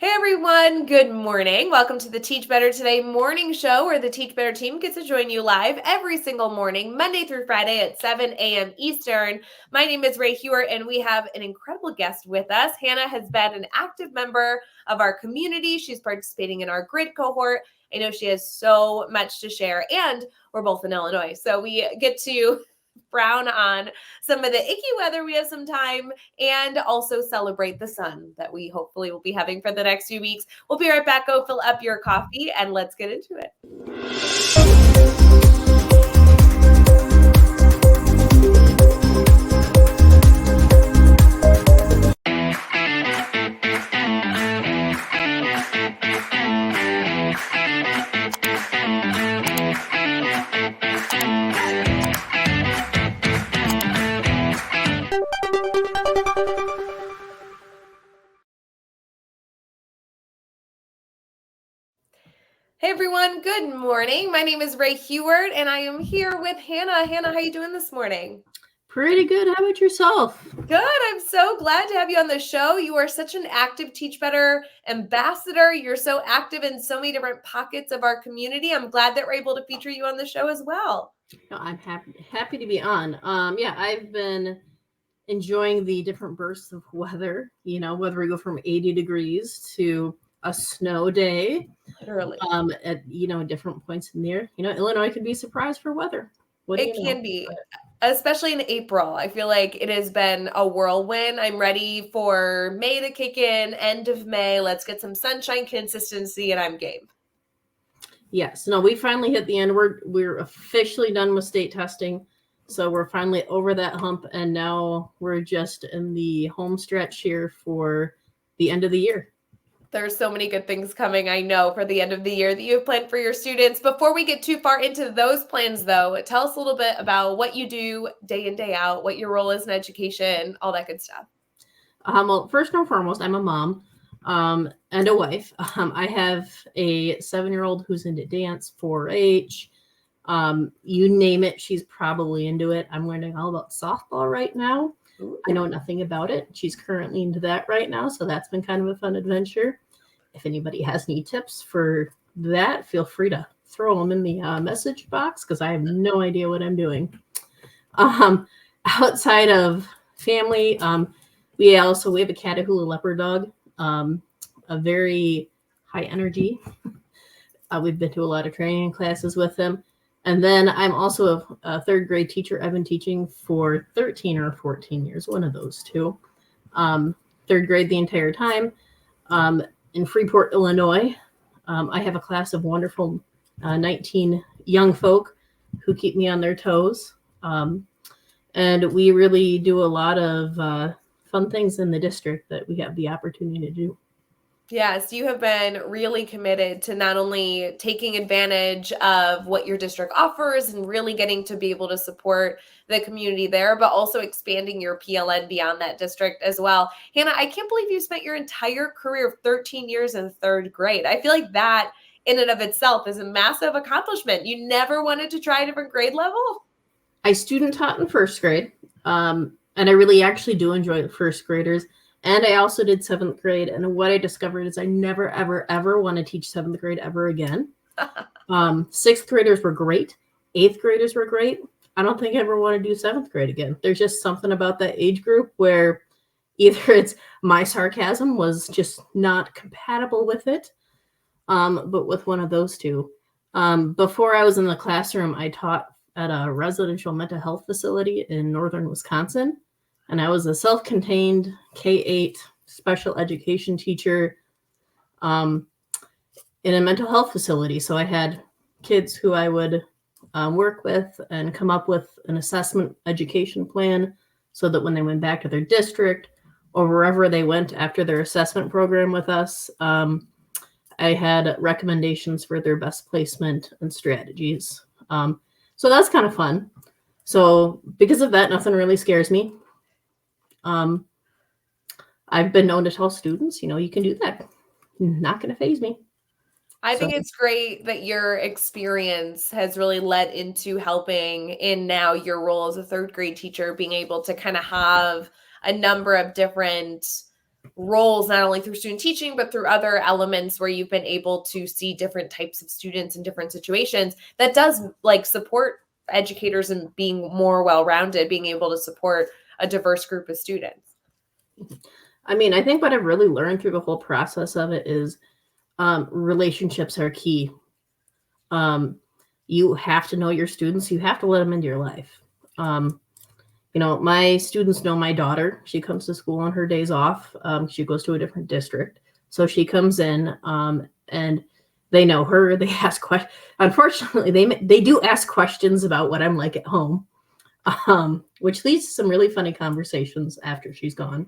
Hey everyone, good morning. Welcome to the Teach Better Today morning show where the Teach Better team gets to join you live every single morning, Monday through Friday at 7 a.m. Eastern. My name is Rae Hughart and we have an incredible guest with us. Hannah has been an active member of our community. She's participating in our grid cohort. I know she has so much to share, and we're both in Illinois, so we get to frown on some of the icky weather. We have some time and also celebrate the sun that we hopefully will be having for the next few weeks. We'll be right back. Go fill up your coffee and let's get into it. Hey everyone, good morning. My name is Rae Hughart and I am here with Hannah. Hannah, how are you doing this morning? Pretty good. How about yourself? Good. I'm so glad to have you on the show. You are such an active Teach Better ambassador. You're so active in so many different pockets of our community. I'm glad that we're able to feature you on the show as well. No, I'm happy to be on. Yeah, I've been enjoying the different bursts of weather. Whether we go from 80 degrees to a snow day, Literally. at different points in the year. Illinois could be surprised for weather. What do It you know? can be, especially in April. I feel like it has been a whirlwind. I'm ready for May to kick in, end of May. Let's get some sunshine consistency, and I'm game. Yes. No, we finally hit the end. We're officially done with state testing. So we're finally over that hump, and now we're just in the home stretch here for the end of the year. There's so many good things coming, I know, for the end of the year that you have planned for your students. Before we get too far into those plans, though, tell us a little bit about what you do day in, day out, what your role is in education, all that good stuff. Well, first and foremost, I'm a mom and a wife. I have a 7-year-old who's into dance, 4-H. You name it, she's probably into it. I'm learning all about softball right now. Ooh. I know nothing about it. She's currently into that right now, so that's been kind of a fun adventure. If anybody has any tips for that, feel free to throw them in the message box because I have no idea what I'm doing. Outside of family, we have a Catahoula leopard dog, a very high energy. We've been to a lot of training classes with him. And then I'm also a third grade teacher. I've been teaching for 13 or 14 years, one of those two. Third grade the entire time. In Freeport, Illinois, I have a class of wonderful 19 young folk who keep me on their toes. And we really do a lot of fun things in the district that we have the opportunity to do. Yes, you have been really committed to not only taking advantage of what your district offers and really getting to be able to support the community there, but also expanding your PLN beyond that district as well. Hannah, I can't believe you spent your entire career of 13 years in third grade. I feel like that in and of itself is a massive accomplishment. You never wanted to try a different grade level? I student taught in first grade, and I really actually do enjoy the first graders. And I also did 7th grade. And what I discovered is I never, ever, ever want to teach 7th grade ever again. 6th graders were great. 8th graders were great. I don't think I ever want to do 7th grade again. There's just something about that age group where either it's my sarcasm was just not compatible with it, but with one of those two. Before I was in the classroom, I taught at a residential mental health facility in northern Wisconsin. And I was a self-contained K-8 special education teacher in a mental health facility. So I had kids who I would work with and come up with an assessment education plan so that when they went back to their district or wherever they went after their assessment program with us, I had recommendations for their best placement and strategies. So that's kind of fun. So because of that, nothing really scares me. I've been known to tell students, you can do that. Not going to faze me. I think it's great that your experience has really led into helping in now your role as a third grade teacher, being able to kind of have a number of different roles, not only through student teaching, but through other elements where you've been able to see different types of students in different situations, that does like support educators and being more well-rounded, being able to support a diverse group of students. I mean, I think what I've really learned through the whole process of it is relationships are key. You have to know your students. You have to let them into your life. My students know my daughter. She comes to school on her days off. She goes to a different district. So she comes in and they know her. They ask questions. Unfortunately, they do ask questions about what I'm like at home, which leads to some really funny conversations after she's gone.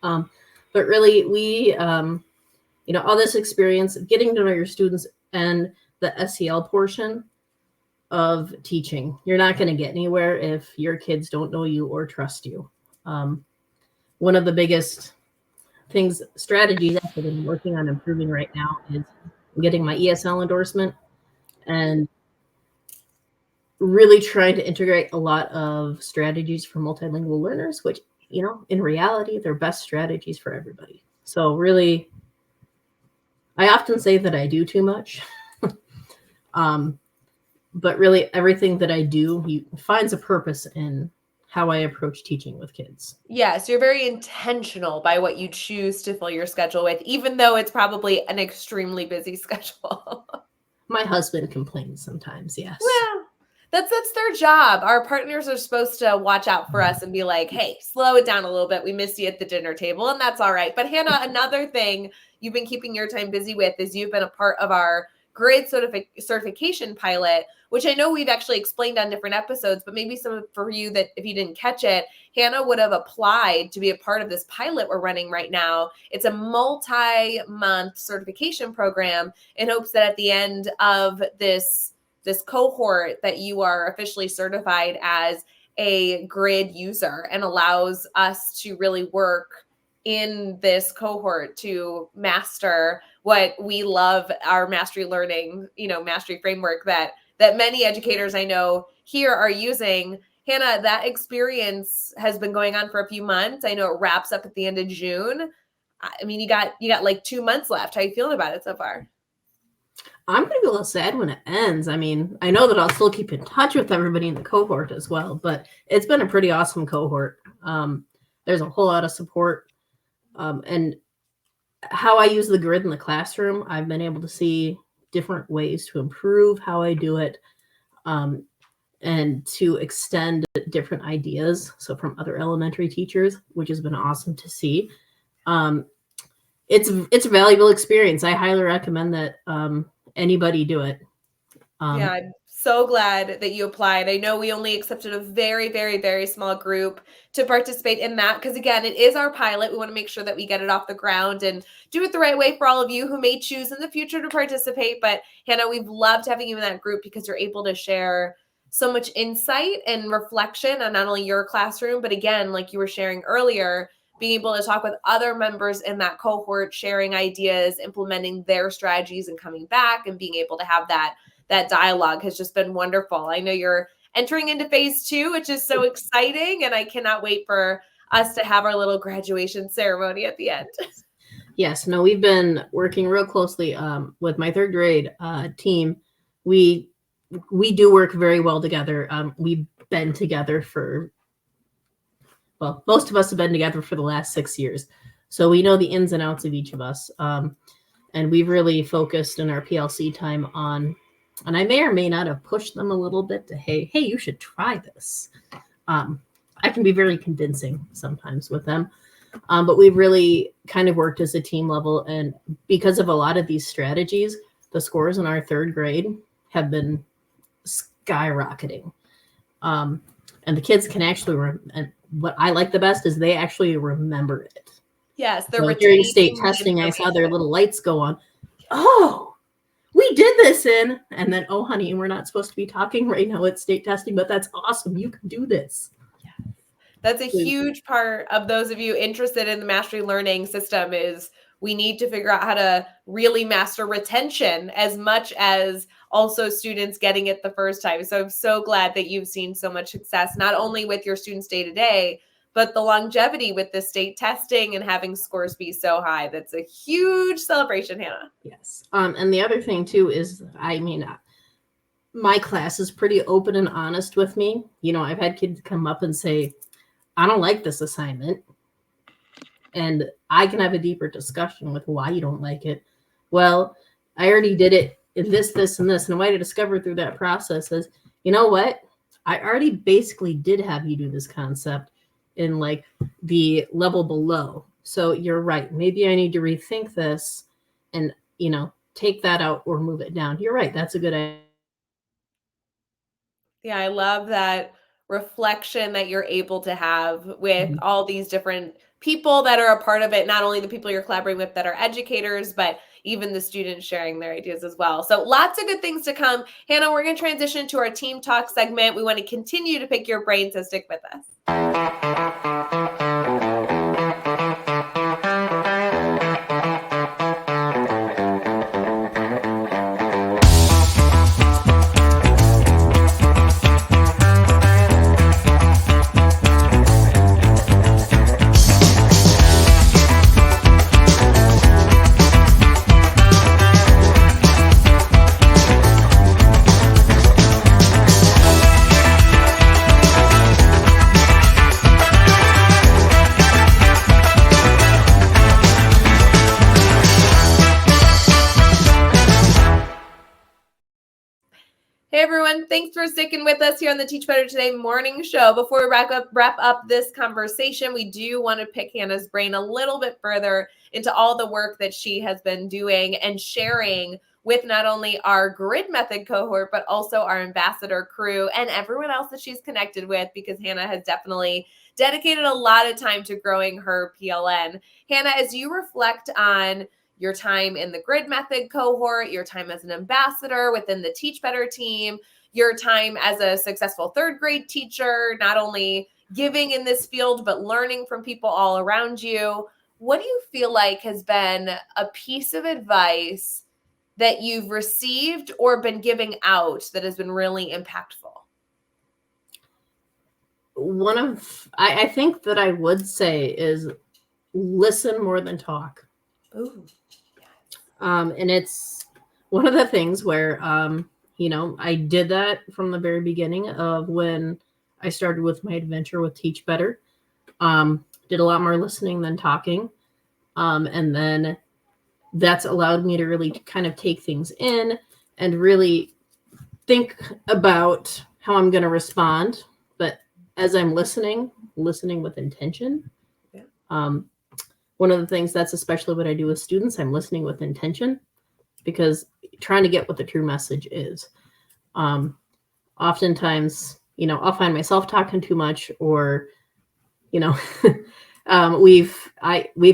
But really, we, all this experience of getting to know your students and the SEL portion of teaching. You're not going to get anywhere if your kids don't know you or trust you. One of the biggest strategies I've been working on improving right now is getting my ESL endorsement and really trying to integrate a lot of strategies for multilingual learners, which, in reality, they're best strategies for everybody. So really, I often say that I do too much. But really everything that I do finds a purpose in how I approach teaching with kids. Yes, you're very intentional by what you choose to fill your schedule with, even though it's probably an extremely busy schedule. My husband complains sometimes, yes. Well, that's their job. Our partners are supposed to watch out for us and be like, hey, slow it down a little bit. We missed you at the dinner table, and that's all right. But Hannah, another thing you've been keeping your time busy with is you've been a part of our grade certification pilot, which I know we've actually explained on different episodes, but maybe some for you that if you didn't catch it, Hannah would have applied to be a part of this pilot we're running right now. It's a multi-month certification program in hopes that at the end of this cohort that you are officially certified as a grid user, and allows us to really work in this cohort to master what we love, our mastery learning, mastery framework that many educators I know here are using. Hannah, that experience has been going on for a few months. I know it wraps up at the end of June. I mean, you got like 2 months left. How are you feeling about it so far? I'm going to be a little sad when it ends. I mean, I know that I'll still keep in touch with everybody in the cohort as well, but it's been a pretty awesome cohort. There's a whole lot of support. And how I use the grid in the classroom, I've been able to see different ways to improve how I do it, and to extend different ideas. So from other elementary teachers, which has been awesome to see. It's a valuable experience. I highly recommend that anybody do it. Yeah, I'm so glad that you applied. I know we only accepted a very, very, very small group to participate in that because, again, it is our pilot. We want to make sure that we get it off the ground and do it the right way for all of you who may choose in the future to participate. But Hannah, we've loved having you in that group because you're able to share so much insight and reflection on not only your classroom, but again, like you were sharing earlier, being able to talk with other members in that cohort, sharing ideas, implementing their strategies and coming back and being able to have that dialogue has just been wonderful. I know you're entering into phase 2, which is so exciting, and I cannot wait for us to have our little graduation ceremony at the end. Yes, no, we've been working real closely with my 3rd grade team. We do work very well together. We've been together most of us have been together for the last 6 years. So we know the ins and outs of each of us. And we've really focused in our PLC time on, and I may or may not have pushed them a little bit to, hey, you should try this. I can be very convincing sometimes with them. But we've really kind of worked as a team level. And because of a lot of these strategies, the scores in our 3rd grade have been skyrocketing. And the kids can actually, and what I like the best is they actually remember it. Yes, they're so during state testing, I saw their little lights go on. Oh, we did this and then, oh, honey, we're not supposed to be talking right now at state testing, but that's awesome. You can do this. Yes. That's a huge part of those of you interested in the mastery learning system is we need to figure out how to really master retention as much as also students getting it the first time. So I'm so glad that you've seen so much success, not only with your students day to day, but the longevity with the state testing and having scores be so high. That's a huge celebration, Hannah. Yes. And the other thing too is, my class is pretty open and honest with me. I've had kids come up and say, I don't like this assignment. And I can have a deeper discussion with why you don't like it. Well, I already did it in this, and this. And what I discovered through that process is, you know what? I already basically did have you do this concept in like the level below. So you're right. Maybe I need to rethink this and, take that out or move it down. You're right. That's a good idea. Yeah, I love that reflection that you're able to have with all these different people that are a part of it, not only the people you're collaborating with that are educators, but even the students sharing their ideas as well. So lots of good things to come. Hannah, we're going to transition to our team talk segment. We want to continue to pick your brain, so stick with us. Hey everyone, thanks for sticking with us here on the Teach Better Today morning show. Before we wrap up this conversation, we do want to pick Hannah's brain a little bit further into all the work that she has been doing and sharing with not only our grid method cohort, but also our ambassador crew and everyone else that she's connected with, because Hannah has definitely dedicated a lot of time to growing her PLN. Hannah, as you reflect on your time in the grid method cohort, your time as an ambassador within the Teach Better team, your time as a successful third grade teacher, not only giving in this field, but learning from people all around you. What do you feel like has been a piece of advice that you've received or been giving out that has been really impactful? I think that I would say is listen more than talk. Ooh. And it's one of the things where, I did that from the very beginning of when I started with my adventure with Teach Better. Did a lot more listening than talking. And then that's allowed me to really kind of take things in and really think about how I'm going to respond. But as I'm listening with intention. Yeah. One of the things that's especially what I do with students, I'm listening with intention, because trying to get what the true message is. Oftentimes, I'll find myself talking too much, or, we've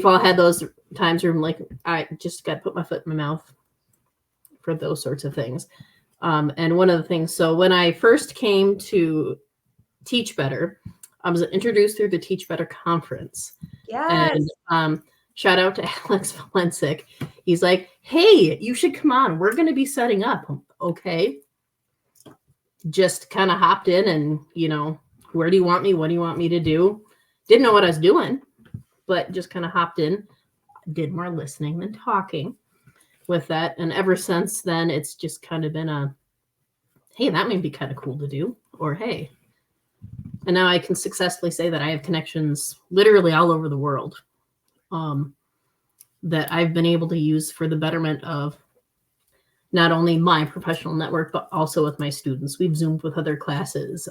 all had those times where I'm like, I just got to put my foot in my mouth for those sorts of things. And one of the things, so when I first came to Teach Better, I was introduced through the Teach Better conference. Yes. And shout out to Alex Valensic. He's like, hey, you should come on. We're going to be setting up. Okay. Just kind of hopped in and, where do you want me? What do you want me to do? Didn't know what I was doing, but just kind of hopped in, did more listening than talking with that. And ever since then, it's just kind of been hey, that may be kind of cool to do, or hey. And now I can successfully say that I have connections literally all over the world that I've been able to use for the betterment of not only my professional network, but also with my students. We've Zoomed with other classes.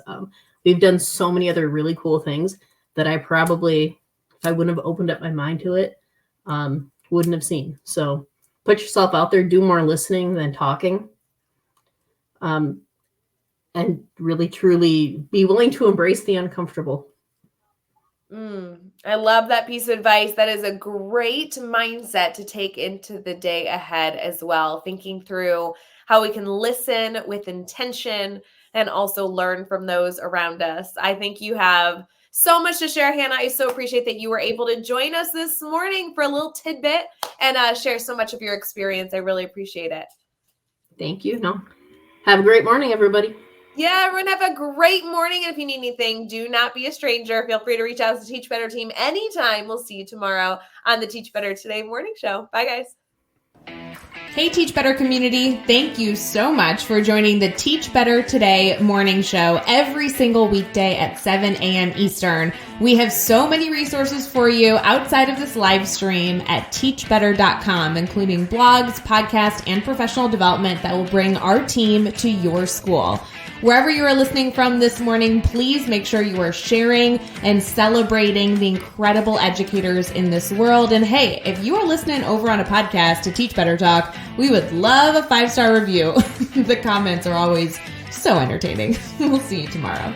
We've done so many other really cool things that I probably, if I wouldn't have opened up my mind to it, wouldn't have seen. So put yourself out there, do more listening than talking. And really, truly be willing to embrace the uncomfortable. I love that piece of advice. That is a great mindset to take into the day ahead as well. Thinking through how we can listen with intention and also learn from those around us. I think you have so much to share, Hannah. I so appreciate that you were able to join us this morning for a little tidbit and share so much of your experience. I really appreciate it. Thank you. No, have a great morning, everybody. Yeah, everyone have a great morning. And if you need anything, do not be a stranger. Feel free to reach out to the Teach Better team anytime. We'll see you tomorrow on the Teach Better Today morning show. Bye, guys. Hey, Teach Better community. Thank you so much for joining the Teach Better Today morning show every single weekday at 7 a.m. Eastern. We have so many resources for you outside of this live stream at teachbetter.com, including blogs, podcasts, and professional development that will bring our team to your school. Wherever you are listening from this morning, please make sure you are sharing and celebrating the incredible educators in this world. And hey, if you are listening over on a podcast to Teach Better Talk, we would love a 5-star review. The comments are always so entertaining. We'll see you tomorrow.